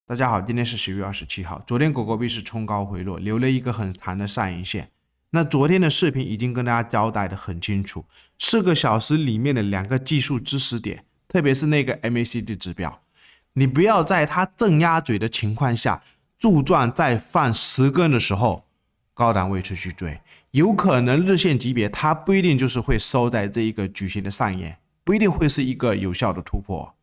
大家好，今天是10月27号。昨天狗狗币是冲高回落，留了一个很长的上影线。那昨天的视频已经跟大家交代的很清楚，4个小时里面的2个技术支持点，特别是那个 MACD 指标，你不要在它正压嘴的情况下，柱状再放10根的时候，高档位置去追，有可能日线级别它不一定就是会收在这一个矩形的上沿，不一定会是一个有效的突破。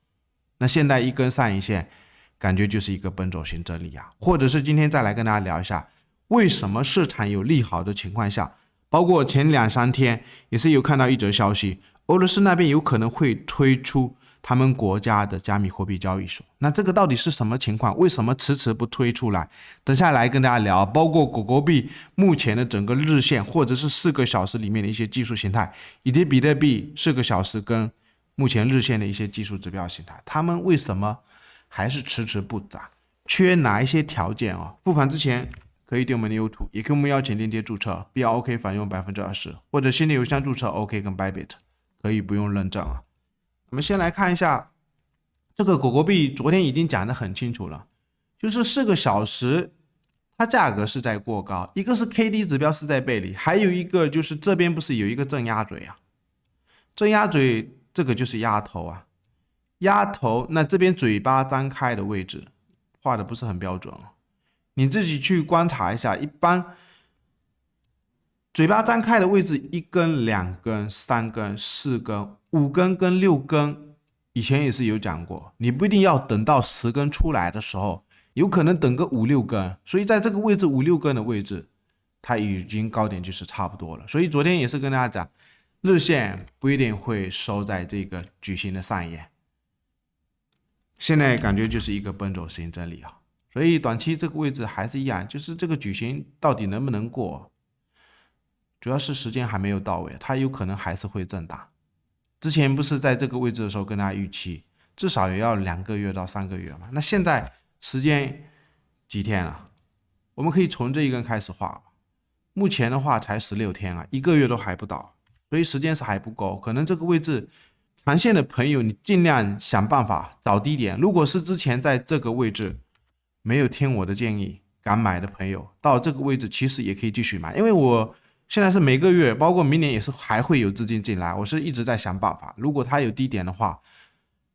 那现在一根上影线，感觉就是一个奔走型整理啊，或者是今天再来跟大家聊一下，为什么市场有利好的情况下，包括前2-3天也是有看到一则消息，俄罗斯那边有可能会推出他们国家的加密货币交易所。那这个到底是什么情况？为什么迟迟不推出来？等下来跟大家聊，包括狗狗币目前的整个日线，或者是4个小时里面的一些技术形态，以及比特币4个小时跟目前日线的一些技术指标形态，他们为什么还是迟迟不涨？缺哪一些条件啊？复盘之前可以点我们的 YouTube， 也可以我们邀请链接注册 ，BROK 返用20%，或者新的邮箱注册 OK 跟 Bybit， 可以不用认证啊。我们先来看一下这个狗狗币，昨天已经讲得很清楚了，就是4个小时它价格是在过高，一个是 KD 指标是在背离，还有一个就是这边不是有一个正压嘴啊，正压嘴这个就是压头啊。压头，那这边嘴巴张开的位置画的不是很标准，你自己去观察一下。一般嘴巴张开的位置，1根、2根、3根、4根、5根跟6根，以前也是有讲过，你不一定要等到10根出来的时候，有可能等个5-6根。所以在这个位置5-6根的位置，它已经高点就是差不多了。所以昨天也是跟大家讲，日线不一定会收在这个矩形的上沿。现在感觉就是一个奔走型整理啊，所以短期这个位置还是一样，就是这个矩形到底能不能过，主要是时间还没有到位，它有可能还是会震荡。之前不是在这个位置的时候跟大家预期至少也要2个月到3个月嘛，那现在时间几天了？我们可以从这一根开始画，目前的话才16天啊，1个月都还不到，所以时间是还不够，可能这个位置长线的朋友，你尽量想办法找低点。如果是之前在这个位置没有听我的建议敢买的朋友，到这个位置其实也可以继续买，因为我现在是每个月，包括明年也是还会有资金进来，我是一直在想办法。如果它有低点的话，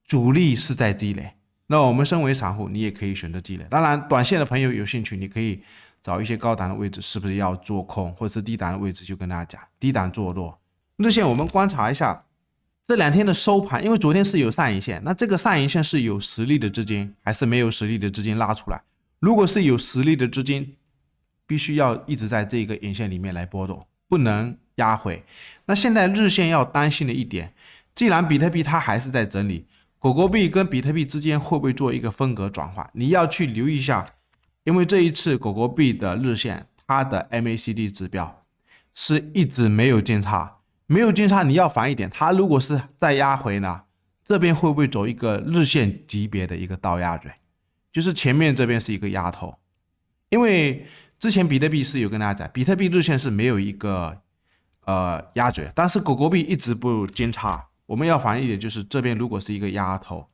主力是在积累，那我们身为散户，你也可以选择积累。当然，短线的朋友有兴趣，你可以找一些高档的位置，是不是要做空，或者是低档的位置，就跟大家讲，低档做多。日线我们观察一下。这2天的收盘，因为昨天是有上影线，那这个上影线是有实力的资金还是没有实力的资金拉出来？如果是有实力的资金，必须要一直在这个影线里面来波动，不能压回。那现在日线要担心的一点，既然比特币它还是在整理，狗狗币跟比特币之间会不会做一个风格转换？你要去留意一下，因为这一次狗狗币的日线，它的 MACD 指标是一直没有见差。没有金叉，你要防一点，它如果是再压回呢，这边会不会走一个日线级别的一个倒压嘴，就是前面这边是一个压头。因为之前比特币是有跟大家讲，比特币日线是没有一个压嘴，但是狗狗币一直不金叉，我们要防一点，就是这边如果是一个压头，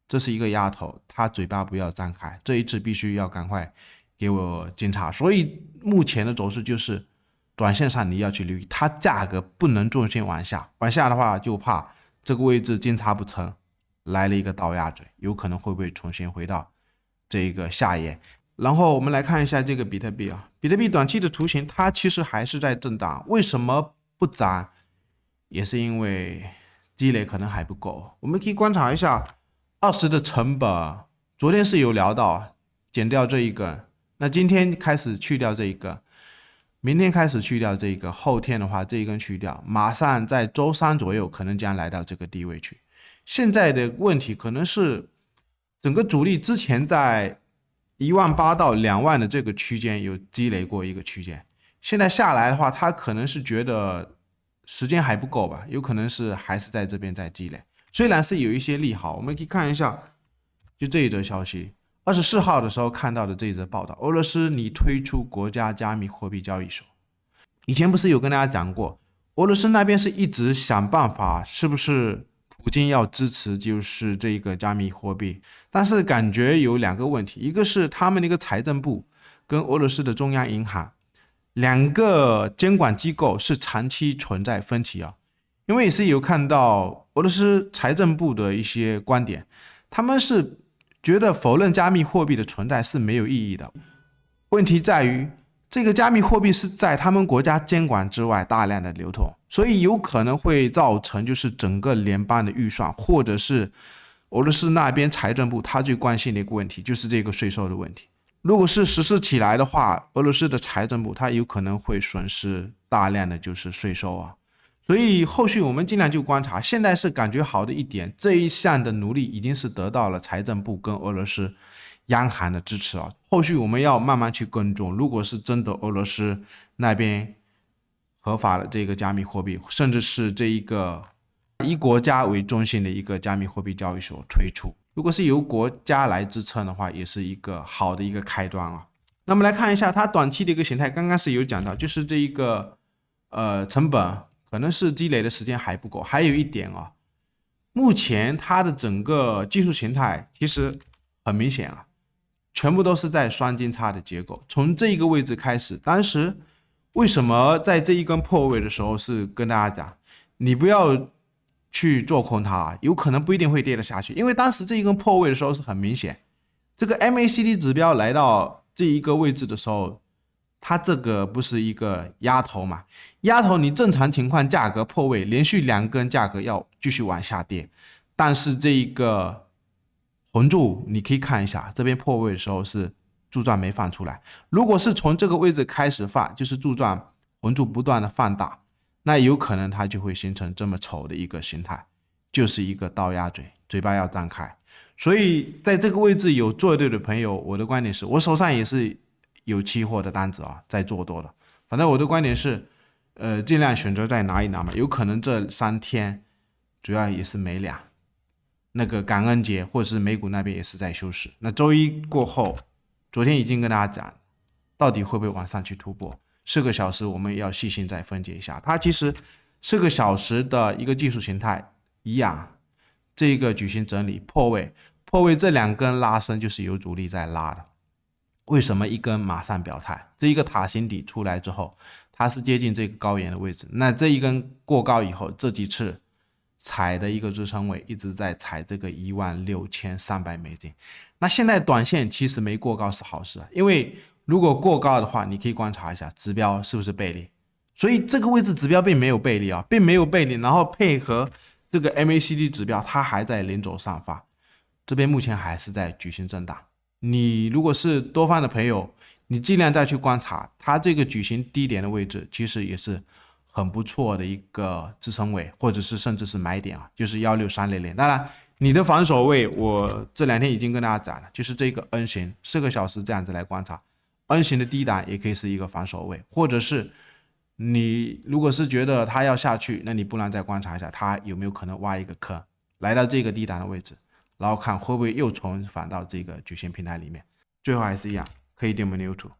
这是一个压头，它嘴巴不要张开，这一次必须要赶快给我金叉。所以目前的走势就是短线上你要去留意，它价格不能重心往下，往下的话就怕这个位置金叉不成，来了一个倒压嘴，有可能会不会重新回到这个下沿。然后我们来看一下这个比特币啊，比特币短期的图形它其实还是在震荡，为什么不涨？也是因为积累可能还不够。我们可以观察一下20的成本，昨天是有聊到减掉这一根，那今天开始去掉这一根。明天开始去掉这个，后天的话这一根去掉，马上在周3左右可能将来到这个低位去。现在的问题可能是整个主力之前在18000到2万的这个区间有积累过一个区间，现在下来的话，他可能是觉得时间还不够吧，有可能是还是在这边在积累。虽然是有一些利好，我们可以看一下，就这一则消息。24号的时候看到的这一则报道，俄罗斯拟推出国家加密货币交易所。以前不是有跟大家讲过，俄罗斯那边是一直想办法，是不是普京要支持就是这个加密货币，但是感觉有两个问题，一个是他们那个财政部跟俄罗斯的中央银行两个监管机构是长期存在分歧啊。因为也是有看到俄罗斯财政部的一些观点，他们是觉得否认加密货币的存在是没有意义的。问题在于，这个加密货币是在他们国家监管之外大量的流通，所以有可能会造成就是整个联邦的预算，或者是俄罗斯那边财政部他最关心的一个问题，就是这个税收的问题。如果是实施起来的话，俄罗斯的财政部他有可能会损失大量的就是税收啊。所以后续我们尽量就观察，现在是感觉好的一点，这一项的努力已经是得到了财政部跟俄罗斯央行的支持啊。后续我们要慢慢去跟踪，如果是真的俄罗斯那边合法的这个加密货币，甚至是这一个以国家为中心的一个加密货币交易所推出，如果是由国家来支撑的话，也是一个好的一个开端啊。那么来看一下它短期的一个形态，刚刚是有讲到，就是这一个成本可能是积累的时间还不够。还有一点啊，目前它的整个技术形态其实很明显啊，全部都是在双金叉的结构。从这一个位置开始，当时为什么在这一根破位的时候是跟大家讲，你不要去做空它，有可能不一定会跌得下去，因为当时这一根破位的时候是很明显，这个 MACD 指标来到这一个位置的时候，它这个不是一个压头嘛？压头你正常情况价格破位，连续2根价格要继续往下跌，但是这一个红柱你可以看一下，这边破位的时候是柱状没放出来，如果是从这个位置开始放，就是柱状红柱不断的放大，那有可能它就会形成这么丑的一个形态，就是一个倒鸭嘴，嘴巴要张开。所以在这个位置有做对的朋友，我的观点是，我手上也是有期货的单子啊，在做多的。反正我的观点是，尽量选择再拿一拿嘛。有可能这3天主要也是没两，那个感恩节或者是美股那边也是在休市。那周一过后，昨天已经跟大家讲，到底会不会往上去突破？4个小时我们要细心再分解一下。它其实4个小时的一个技术形态一样，这个举行整理破位这2根拉升就是有主力在拉的。为什么一根马上表态？这一个塔形底出来之后，它是接近这个高沿的位置。那这一根过高以后，这几次踩的一个支撑位一直在踩这个16300美金。那现在短线其实没过高是好事，因为如果过高的话，你可以观察一下指标是不是背离。所以这个位置指标并没有背离啊，并没有背离，然后配合这个 MACD 指标，它还在连轴上方，这边目前还是在举行震荡。你如果是多方的朋友，你尽量再去观察它这个举行低点的位置，其实也是很不错的一个支撑位，或者是甚至是买点啊，就是16300。当然，你的防守位我这2天已经跟大家讲了，就是这个 N 型4个小时这样子来观察 ，N 型的低档也可以是一个防守位，或者是你如果是觉得它要下去，那你不然再观察一下它有没有可能挖一个坑，来到这个低档的位置。然后看会不会又重返到这个矩形平台里面，最后还是一样，可以定我们 neutral。